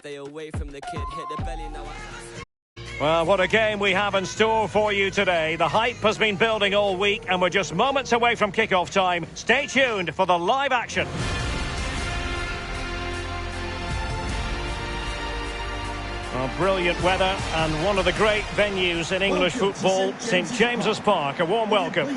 Stay away from the kid, hit the belly now. Well, what a game we have in store for you today. The hype has been building all week and we're just moments away from kick-off time. Stay tuned for the live action. Well, brilliant weather and one of the great venues in English football, St James's Park. A warm welcome.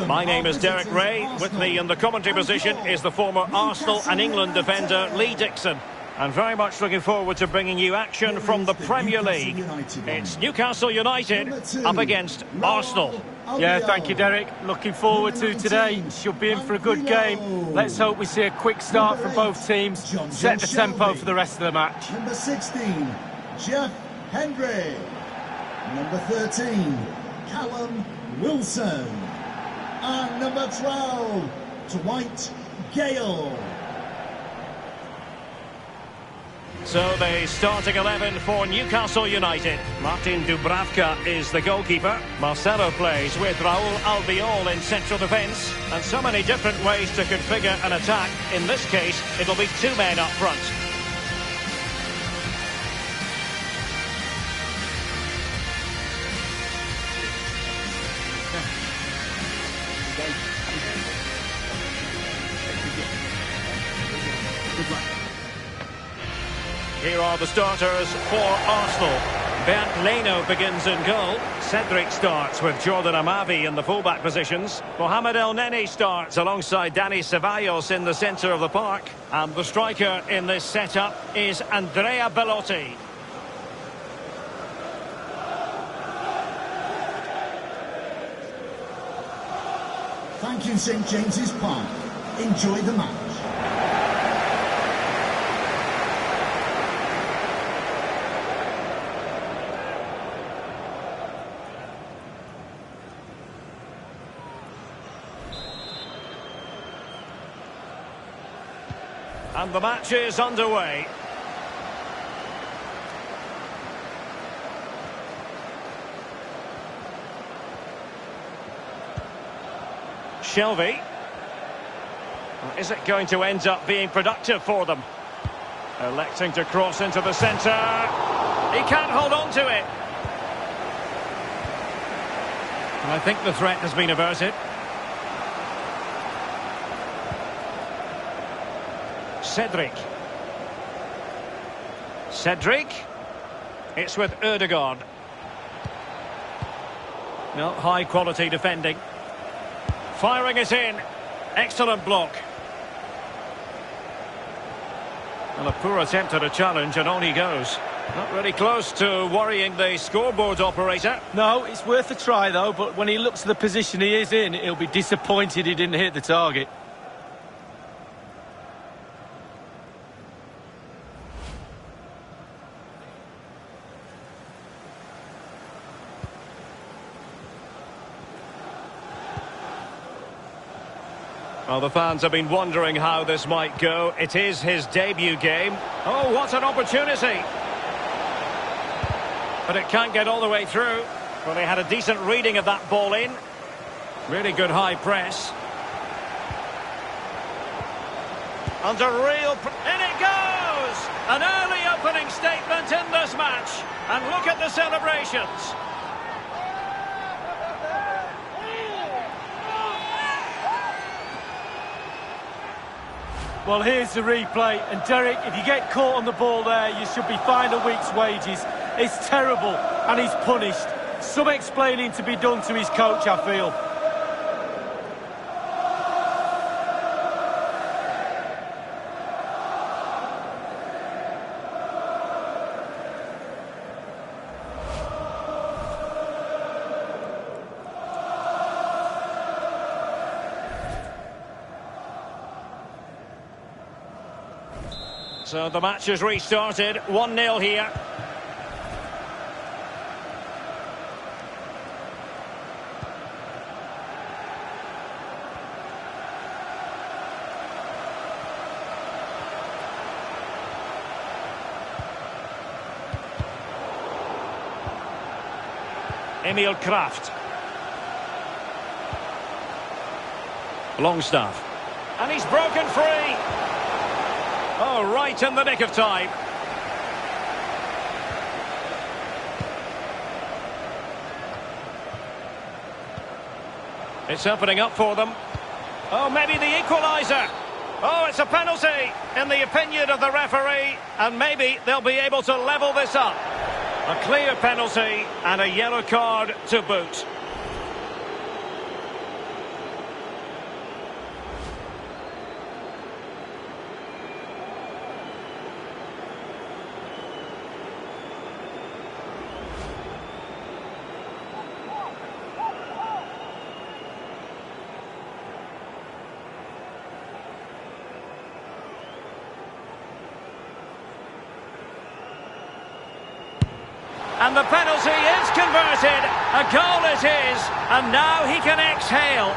My name is Derek Ray. With me in the commentary position is the former Arsenal and England defender Lee Dixon. And very much looking forward to bringing you action from the Premier League. It's Newcastle United up against Arsenal. Yeah, thank you, Derek. Looking forward to today. Should be in for a good game. Let's hope we see a quick start from both teams. Set the tempo for the rest of the match. Number 16, Jeff Hendry. Number 13, Callum Wilson. And number 12, Dwight Gale. So the starting 11 for Newcastle United. Martin Dubravka is the goalkeeper. Marcelo plays with Raul Albiol in central defence. And so many different ways to configure an attack. In this case, it'll be two men up front. Here are the starters for Arsenal. Bernd Leno begins in goal. Cedric starts with Jordan Amavi in the fullback positions. Mohamed El Neni starts alongside Dani Ceballos in the centre of the park. And the striker in this setup is Andrea Belotti. Thank you, St James's Park. Enjoy the match. And the match is underway. Shelvey. Is it going to end up being productive for them? Electing to cross into the centre. He can't hold on to it. And I think the threat has been averted. Cedric. It's with Ødegaard. No, high quality defending. Firing it in. Excellent block. And a poor attempt at a challenge and on he goes. Not really close to worrying the scoreboard operator. No, it's worth a try though, but when he looks at the position he is in, he'll be disappointed he didn't hit the target. Well, the fans have been wondering how this might go. It is his debut game. Oh, what an opportunity. But it can't get all the way through. Well, they had a decent reading of that ball in. Really good high press. Under real... In it goes! An early opening statement in this match. And look at the celebrations. Well, here's the replay, and Derek, if you get caught on the ball there, you should be fined a week's wages. It's terrible, and he's punished. Some explaining to be done to his coach, I feel. So the match has restarted, 1-0 here. Emil Kraft. Longstaff. And he's broken free. Oh, right in the nick of time. It's opening up for them. Oh, maybe the equaliser. Oh, it's a penalty in the opinion of the referee, and maybe they'll be able to level this up. A clear penalty and a yellow card to boot. And the penalty is converted. A goal it is. And now he can exhale.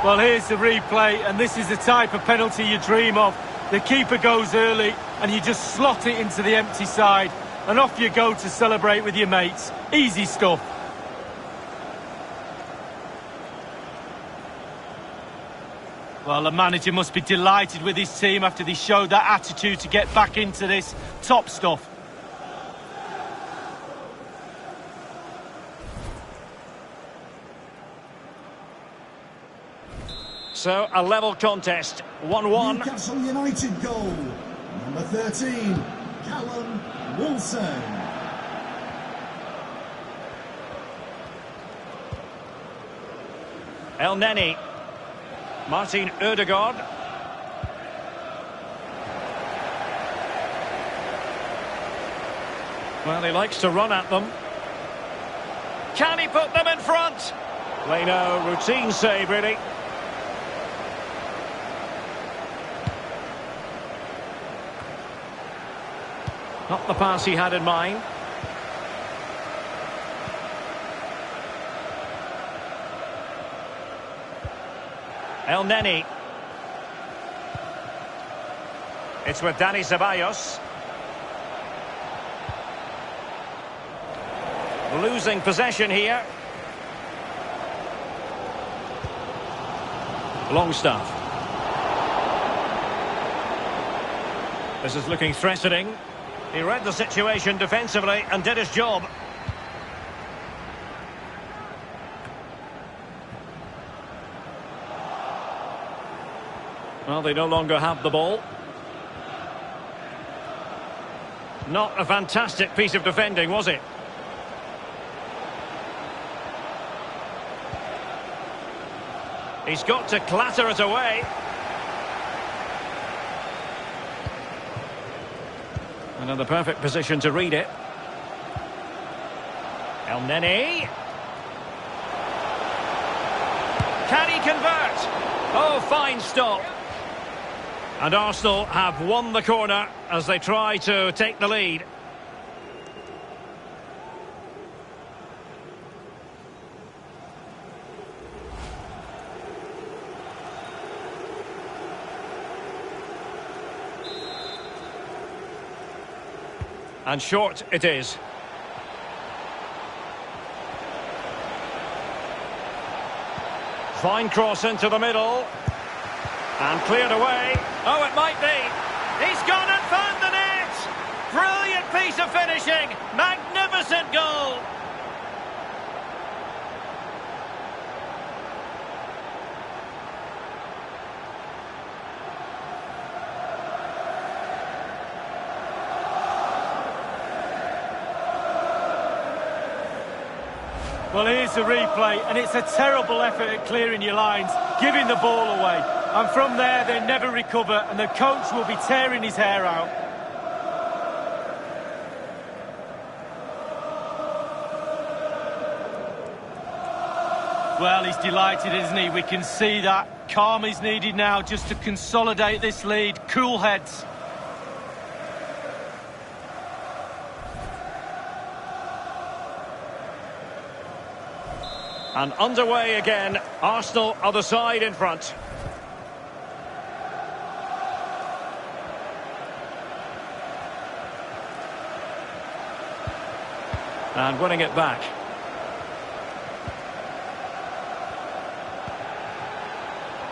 Well, here's the replay, and this is the type of penalty you dream of. The keeper goes early, and you just slot it into the empty side. And off you go to celebrate with your mates. Easy stuff. Well, the manager must be delighted with his team after they showed that attitude to get back into this. Top stuff. So, a level contest, 1-1. Newcastle United goal, number 13, Callum Wilson. El Neni. Martin Ødegaard. Well, he likes to run at them. Can he put them in front? Leno, routine save, really. Not the pass he had in mind. El Neni. It's with Dani Ceballos. Losing possession here. Longstaff. This is looking threatening. He read the situation defensively and did his job. Well, they no longer have the ball. Not a fantastic piece of defending, was it? He's got to clatter it away. Another perfect position to read it. El Neni. Can he convert? Oh, fine stop. And Arsenal have won the corner as they try to take the lead. And short it is. Fine cross into the middle. And cleared away. Oh, it might be. He's gone and found the net. Brilliant piece of finishing. Magnificent goal. Well, here's the replay, and it's a terrible effort at clearing your lines, giving the ball away. And from there, they never recover, and the coach will be tearing his hair out. Well, he's delighted, isn't he? We can see that. Calm is needed now just to consolidate this lead. Cool heads. And underway again. Arsenal other side in front. And winning it back.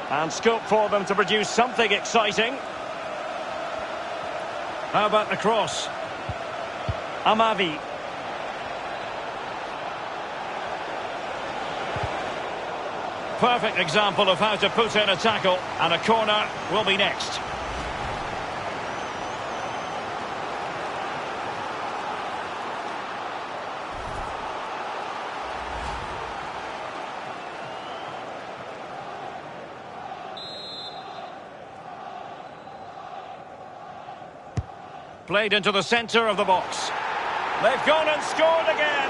And scope for them to produce something exciting. How about the cross? Amavi. Perfect example of how to put in a tackle, and a corner will be next. Played into the centre of the box. They've gone and scored again.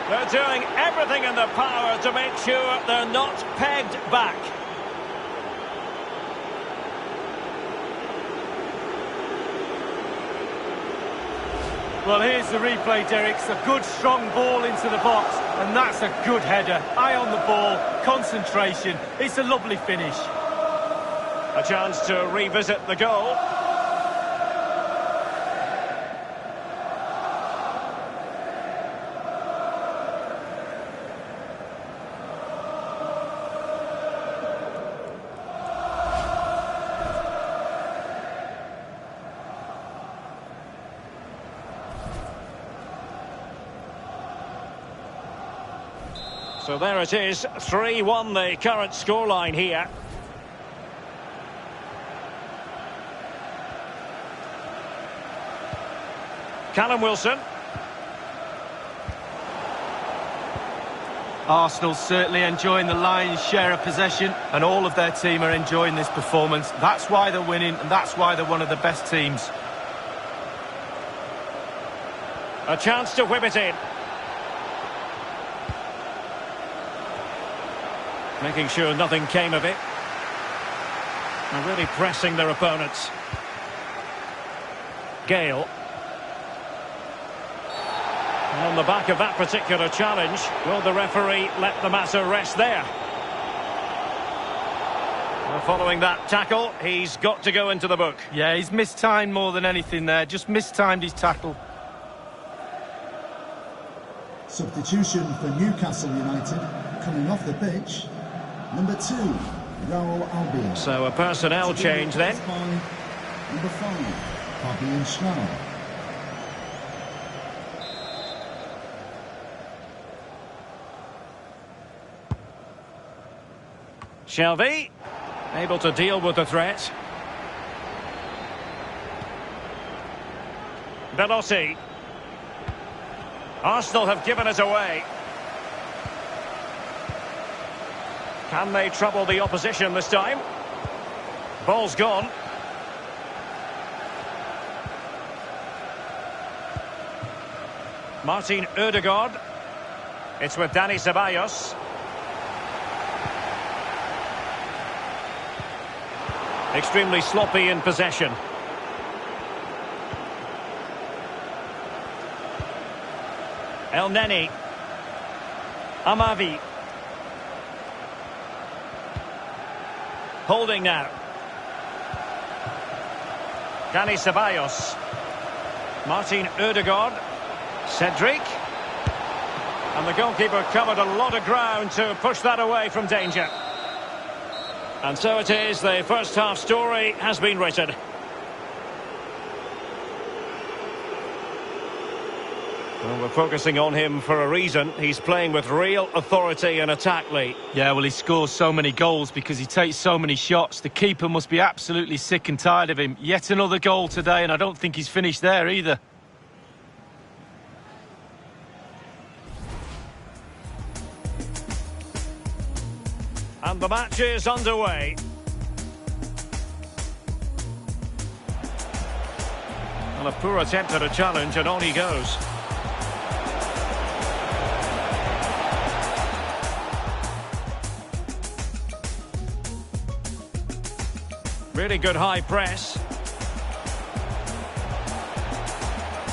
They're doing everything in their power to make sure they're not pegged back. Well, here's the replay, Derek. It's a good, strong ball into the box, and that's a good header. Eye on the ball, concentration. It's a lovely finish. A chance to revisit the goal. So there it is, 3-1 the current scoreline here. Callum Wilson. Arsenal certainly enjoying the lion's share of possession, and all of their team are enjoying this performance. That's why they're winning, and that's why they're one of the best teams. A chance to whip it in. Making sure nothing came of it. And really pressing their opponents. Gale. On the back of that particular challenge, will the referee let the matter rest there? Well, following that tackle, he's got to go into the book. Yeah, he's mistimed more than anything there. Just mistimed his tackle. Substitution for Newcastle United, coming off the pitch, number 2, Raul Albiol. So a personnel change then. Number 5, Fabian Schär. Shelby, able to deal with the threat. Belotti. Arsenal have given it away. Can they trouble the opposition this time? Ball's gone. Martin Ødegaard. It's with Dani Ceballos. Extremely sloppy in possession. El Neni. Amavi. Holding now. Dani Ceballos. Martin Ødegaard. Cedric. And the goalkeeper covered a lot of ground to push that away from danger. And so it is, the first half story has been written. Well, we're focusing on him for a reason. He's playing with real authority and attack, Lee. Yeah, well, he scores so many goals because he takes so many shots. The keeper must be absolutely sick and tired of him. Yet another goal today, and I don't think he's finished there either. And the match is underway. Well, a poor attempt at a challenge, and on he goes. Really good high press.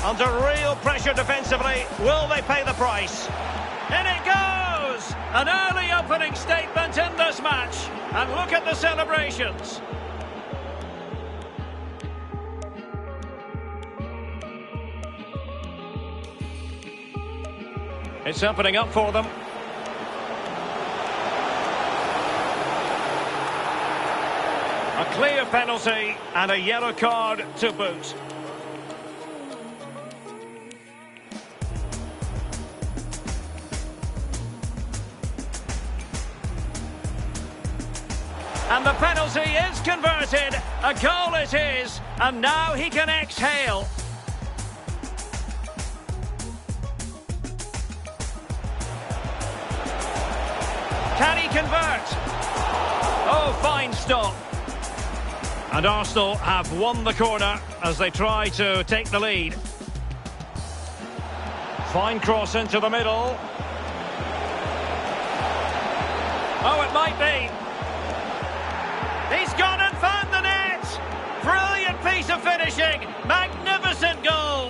Under real pressure defensively. Will they pay the price? In it goes! An early opening statement in this match. And look at the celebrations. It's opening up for them. A clear penalty and a yellow card to boot. And the penalty is converted. A goal it is. And now he can exhale. Can he convert? Oh, fine stop. And Arsenal have won the corner as they try to take the lead. Fine cross into the middle. Oh, it might be. He's gone and found the net. Brilliant piece of finishing. Magnificent goal.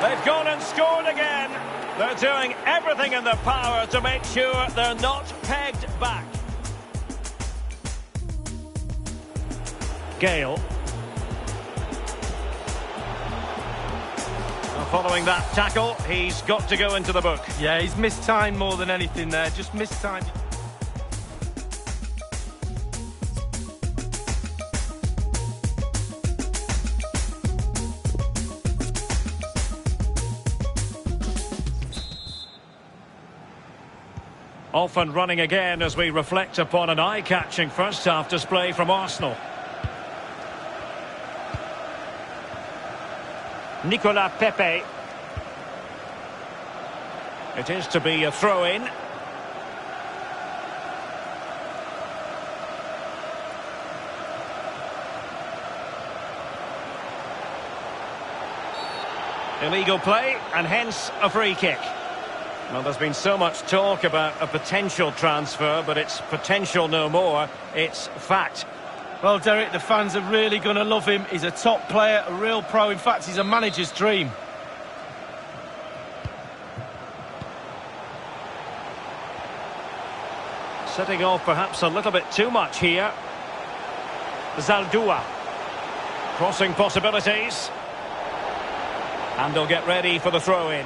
They've gone and scored again. They're doing everything in their power to make sure they're not pegged back. Gale. Following that tackle, he's got to go into the book. Yeah, he's missed time more than anything there. Just missed time. Off and running again as we reflect upon an eye-catching first-half display from Arsenal. Nicolas Pepe. It is to be a throw-in. Illegal play and hence a free kick. Well, there's been so much talk about a potential transfer, but it's potential no more. It's fact. Well, Derek, the fans are really going to love him. He's a top player, a real pro. In fact, he's a manager's dream. Setting off perhaps a little bit too much here. Zaldua. Crossing possibilities. And they'll get ready for the throw-in.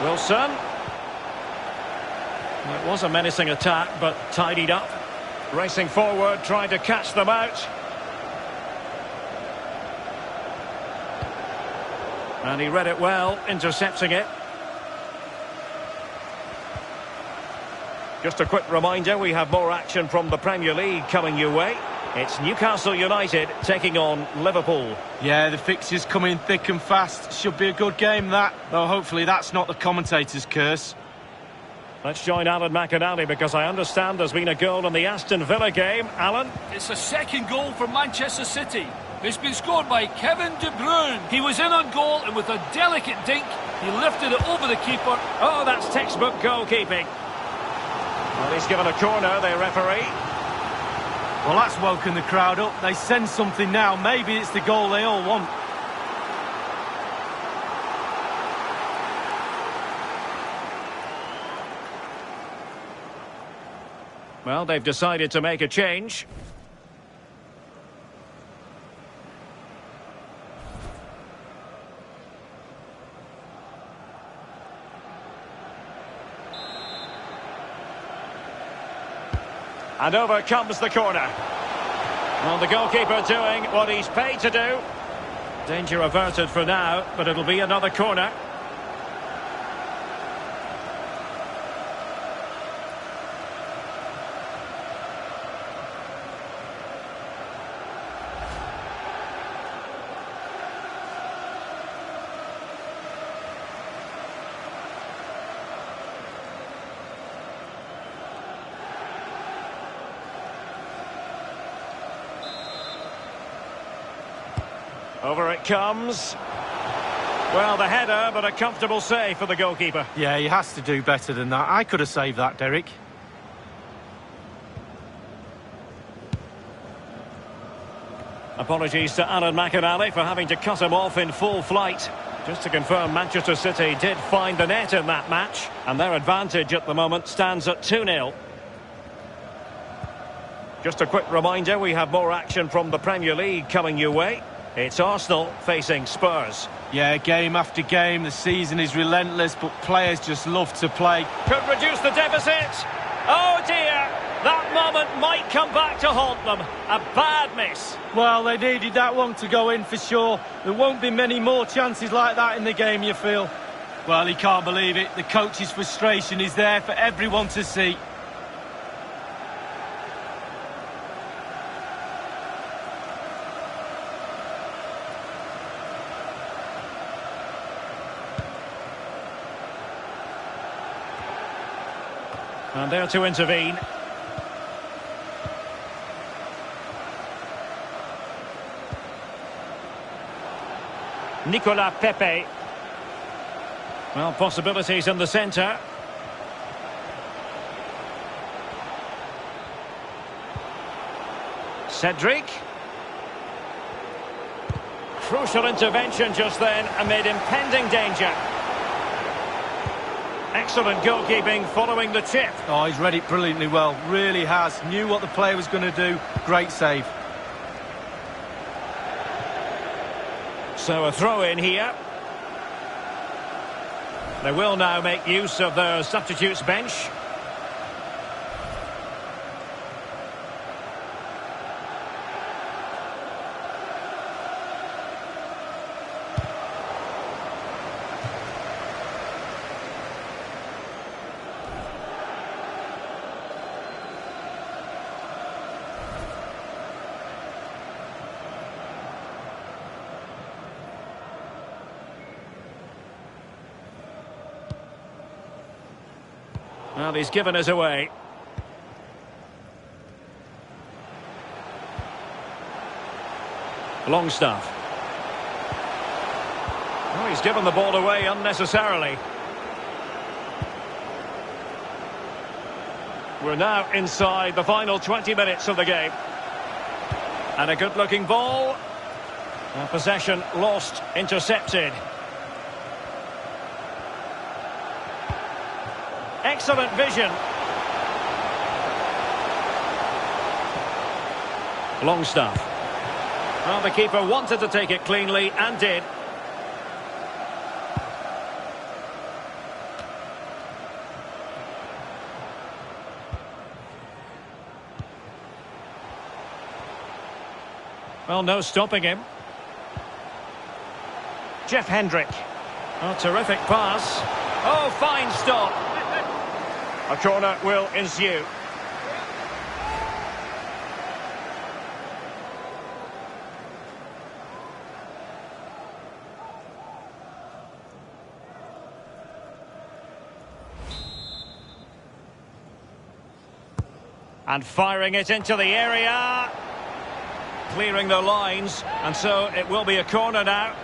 Wilson. It was a menacing attack, but tidied up. Racing forward, trying to catch them out. And he read it well, intercepting it. Just a quick reminder, we have more action from the Premier League coming your way. It's Newcastle United taking on Liverpool. Yeah, the fixtures coming thick and fast. Should be a good game, that. Though hopefully that's not the commentator's curse. Let's join Alan McInally because I understand there's been a goal in the Aston Villa game. Alan? It's a second goal for Manchester City. It's been scored by Kevin De Bruyne. He was in on goal and with a delicate dink, he lifted it over the keeper. Oh, that's textbook goalkeeping. Well, he's given a corner, the referee. Well, that's woken the crowd up. They sense something now. Maybe it's the goal they all want. Well, they've decided to make a change. And over comes the corner. Well, the goalkeeper doing what he's paid to do. Danger averted for now, but it'll be another corner. Over it comes. Well, the header, but a comfortable save for the goalkeeper. Yeah, he has to do better than that. I could have saved that, Derek. Apologies to Alan McInally for having to cut him off in full flight. Just to confirm, Manchester City did find the net in that match, and their advantage at the moment stands at 2-0. Just a quick reminder, we have more action from the Premier League coming your way. It's Arsenal facing Spurs. Yeah, game after game, the season is relentless, but players just love to play. Could reduce the deficit. Oh dear, that moment might come back to haunt them. A bad miss. Well, they needed that one to go in for sure. There won't be many more chances like that in the game, you feel. Well, he can't believe it. The coach's frustration is there for everyone to see. And there to intervene. Nicolas Pepe. Well, possibilities in the centre. Cedric. Crucial intervention just then amid impending danger. Excellent goalkeeping following the chip. Oh, he's read it brilliantly well. Really has. Knew what the player was going to do. Great save. So a throw in here. They will now make use of their substitutes bench. Well, he's given us away. Longstaff. Oh, he's given the ball away unnecessarily. We're now inside the final 20 minutes of the game. And a good-looking ball. Possession lost, intercepted. Excellent vision. Longstaff. Well, the keeper wanted to take it cleanly and did. Well, no stopping him. Jeff Hendrick. Oh, terrific pass. Oh, fine stop. A corner will ensue. And firing it into the area. Clearing the lines. And so it will be a corner now.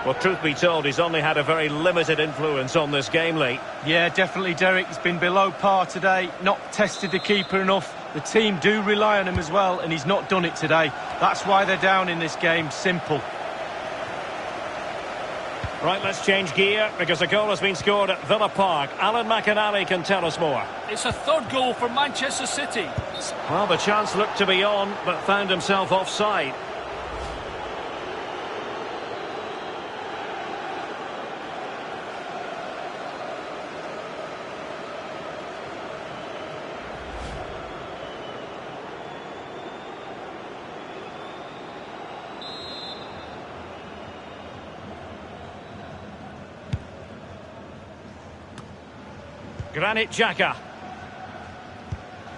Well, truth be told, he's only had a very limited influence on this game, Lee. Yeah, definitely, Derek. He's been below par today, not tested the keeper enough. The team do rely on him as well, and he's not done it today. That's why they're down in this game. Simple. Right, let's change gear, because a goal has been scored at Villa Park. Alan McInally can tell us more. It's a third goal for Manchester City. Well, the chance looked to be on, but found himself offside. Granit Xhaka.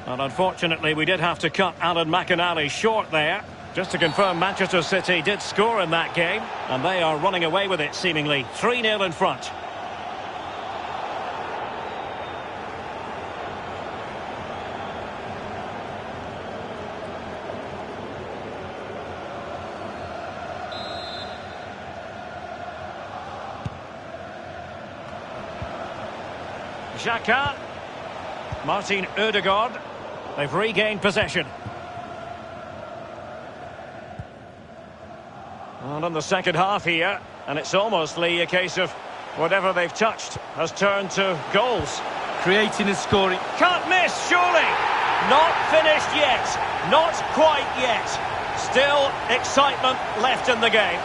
And unfortunately, we did have to cut Alan McInally short there. Just to confirm, Manchester City did score in that game, and they are running away with it, seemingly. 3-0 in front. Xhaka. Martin Ødegaard. They've regained possession. And in the second half here, and it's almost, Lee, a case of whatever they've touched has turned to goals. Creating and scoring. Can't miss, surely! Not finished yet. Not quite yet. Still excitement left in the game.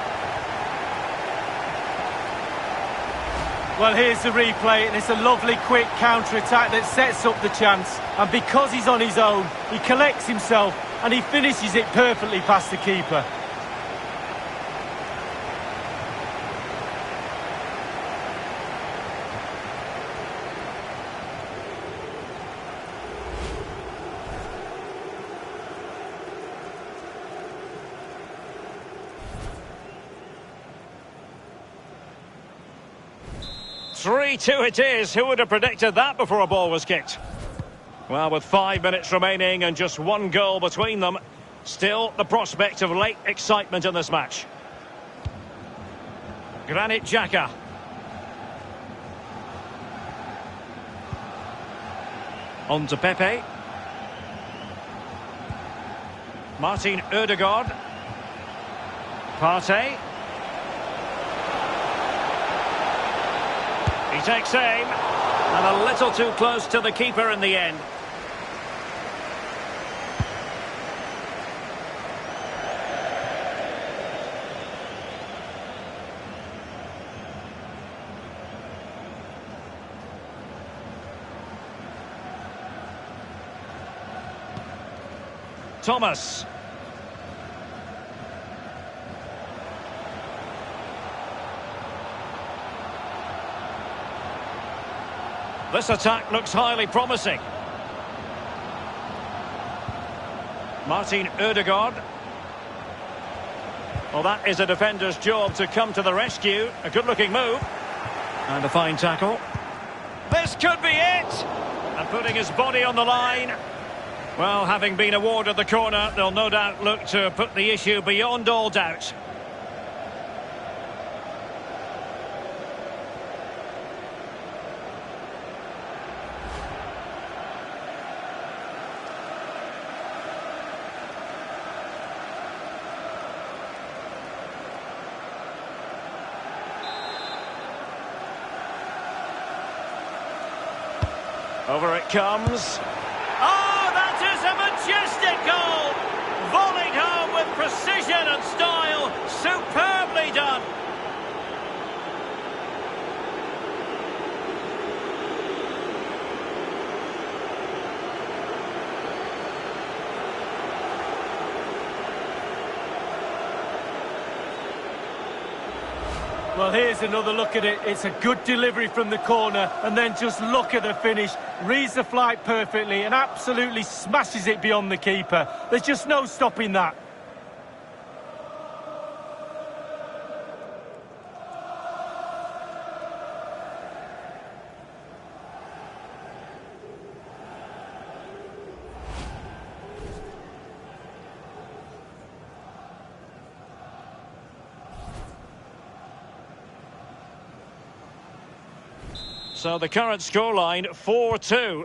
Well, here's the replay, and it's a lovely quick counter-attack that sets up the chance. And because he's on his own, he collects himself and he finishes it perfectly past the keeper. Three-two it is. Who would have predicted that before a ball was kicked? Well, with 5 minutes remaining and just one goal between them, still the prospect of late excitement in this match. Granit Xhaka. On to Pepe. Martin Ødegaard. Partey. He takes aim, and a little too close to the keeper in the end. Thomas. This attack looks highly promising. Martin Ødegaard. Well, that is a defender's job to come to the rescue. A good-looking move. And a fine tackle. This could be it! And putting his body on the line. Well, having been awarded the corner, they'll no doubt look to put the issue beyond all doubt. Over it comes. Oh, that is a majestic goal! Volleyed home with precision and style. Superbly done. Well, here's another look at it. It's a good delivery from the corner, and then just look at the finish. Reads the flight perfectly and absolutely smashes it beyond the keeper. There's just no stopping that. So the current scoreline, 4-2.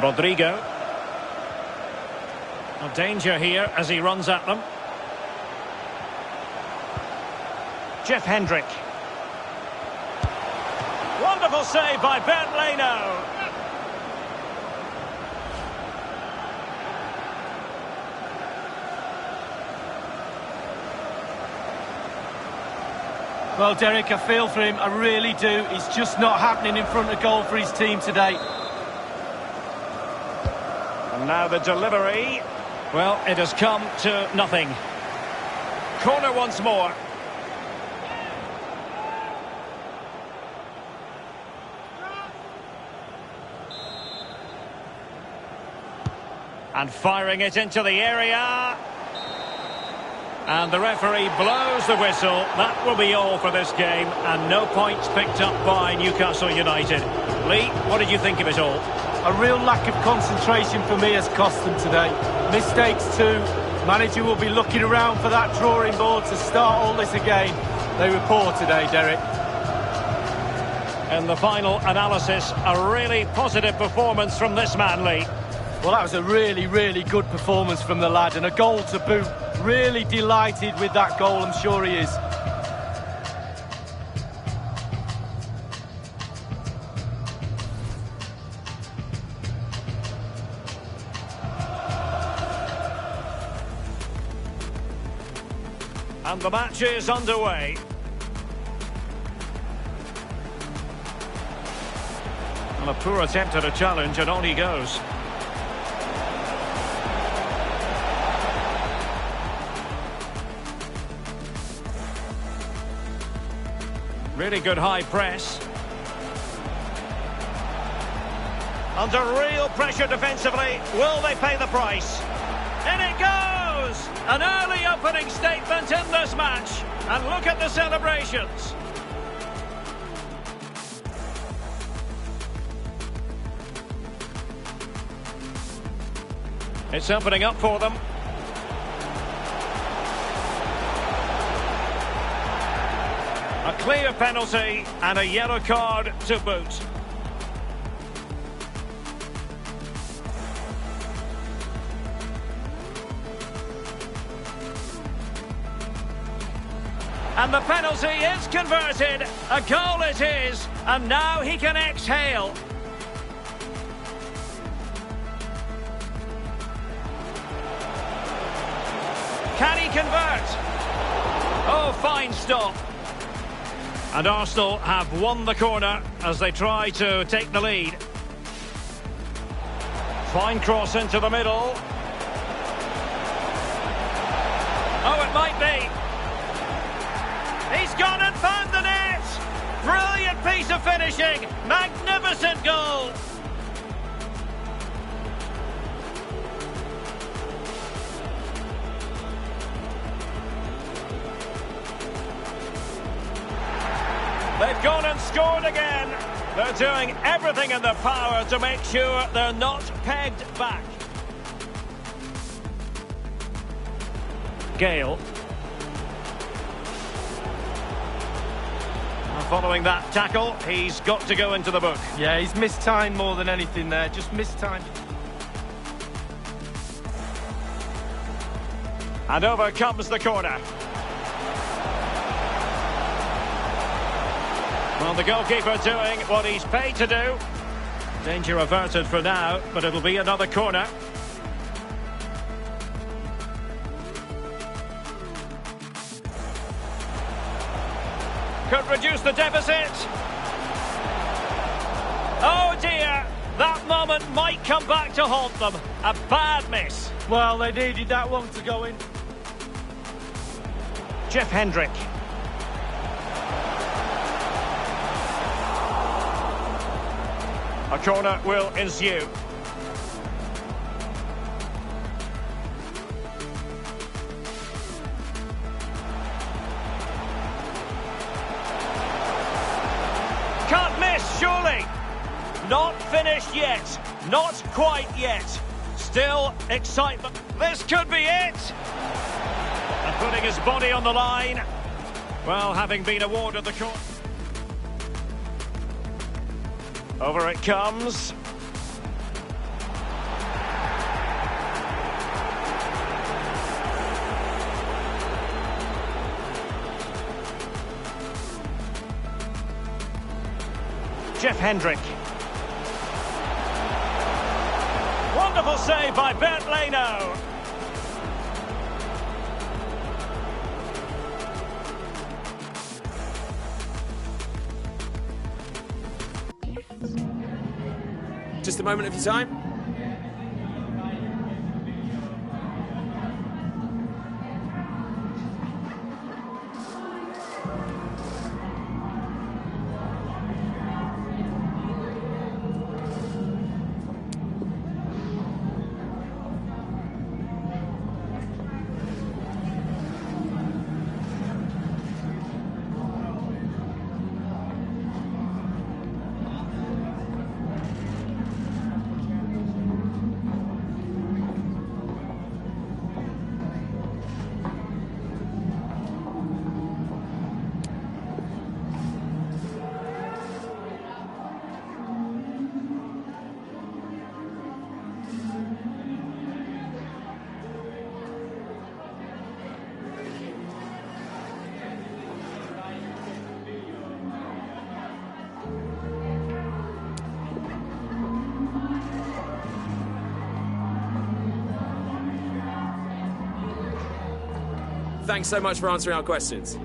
Rodrigo. A danger here as he runs at them. Jeff Hendrick. Wonderful save by Ben Leno. Well, Derek, I feel for him, I really do. It's just not happening in front of goal for his team today. And now the delivery. Well, it has come to nothing. Corner once more. And firing it into the area. And the referee blows the whistle. That will be all for this game. And no points picked up by Newcastle United. Lee, what did you think of it all? A real lack of concentration for me has cost them today. Mistakes too. Manager will be looking around for that drawing board to start all this again. They were poor today, Derek. In the final analysis, a really positive performance from this man, Lee. Well, that was a really, really good performance from the lad, and a goal to boot. Really delighted with that goal, I'm sure he is. And the match is underway. Well, a poor attempt at a challenge, and on he goes. Really good high press. Under real pressure defensively. Will they pay the price? In it goes! An early opening statement in this match. And look at the celebrations. It's opening up for them. A clear penalty and a yellow card to boot. And the penalty is converted. A goal it is, and now he can exhale. Can he convert? Oh, fine stop. And Arsenal have won the corner as they try to take the lead. Fine cross into the middle. Oh, it might be. He's gone and found the net! Brilliant piece of finishing! Magnificent goal! They've gone and scored again. They're doing everything in their power to make sure they're not pegged back. Gale. Following that tackle, he's got to go into the book. Yeah, he's missed time more than anything there. Just missed time. And over comes the corner. Well, the goalkeeper doing what he's paid to do. Danger averted for now, but it'll be another corner. Could reduce the deficit. Oh dear, that moment might come back to haunt them. A bad miss. Well, they needed that one to go in. Jeff Hendrick. A corner will ensue. Can't miss, surely. Not finished yet. Not quite yet. Still excitement. This could be it. And putting his body on the line. Well, having been awarded the corner. Over it comes. Jeff Hendrick. Wonderful save by Bernd Leno. Just a moment of your time. Thanks so much for answering our questions.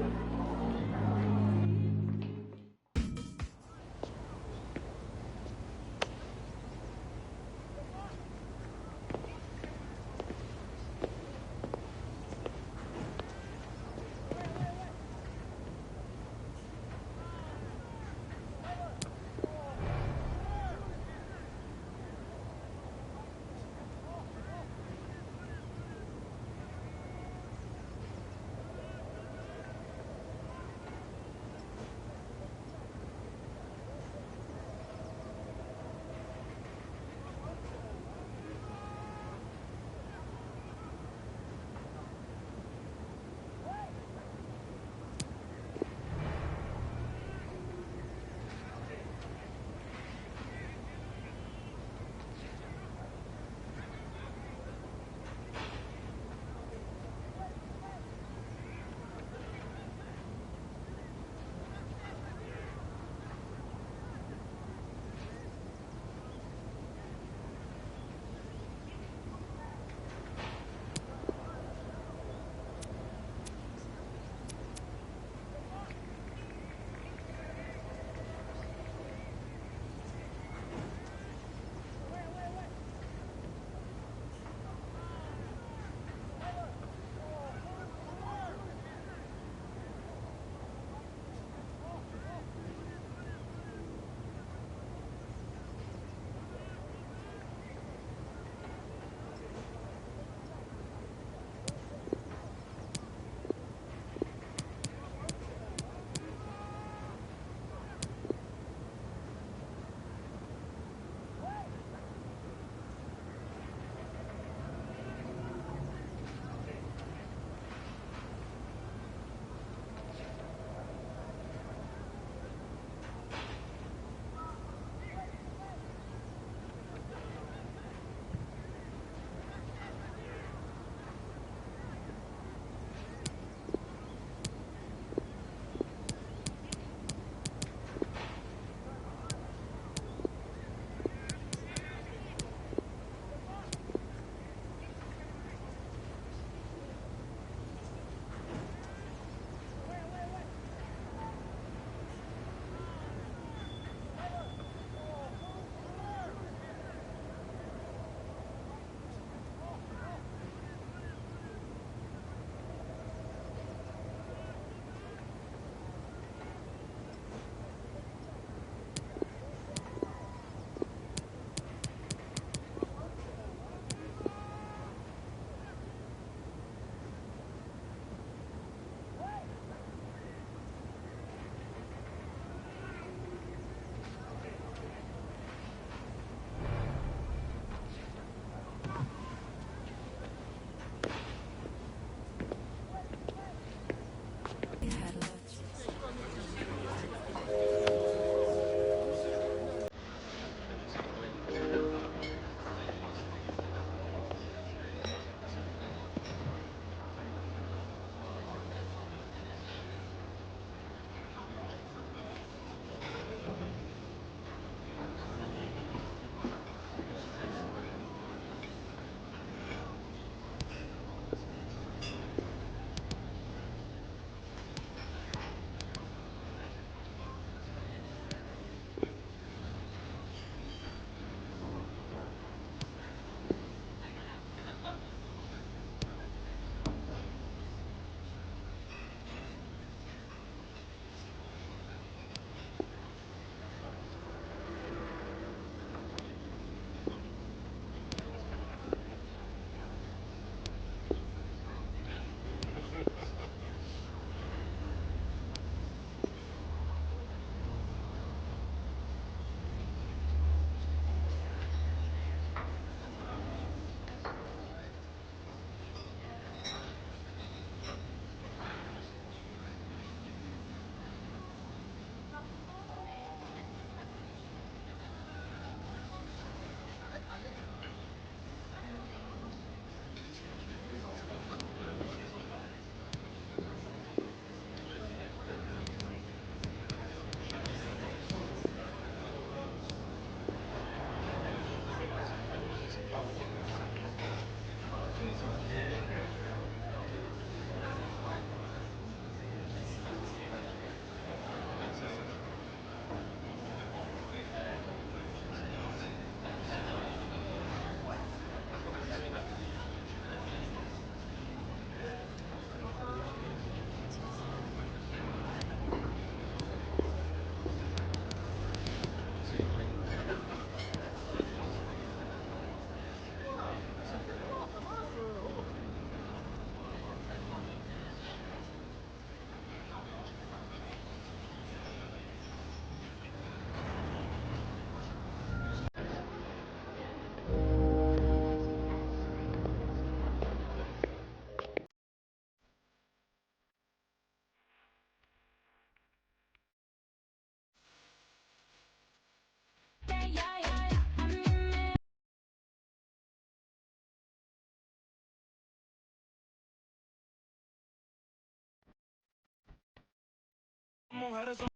riders on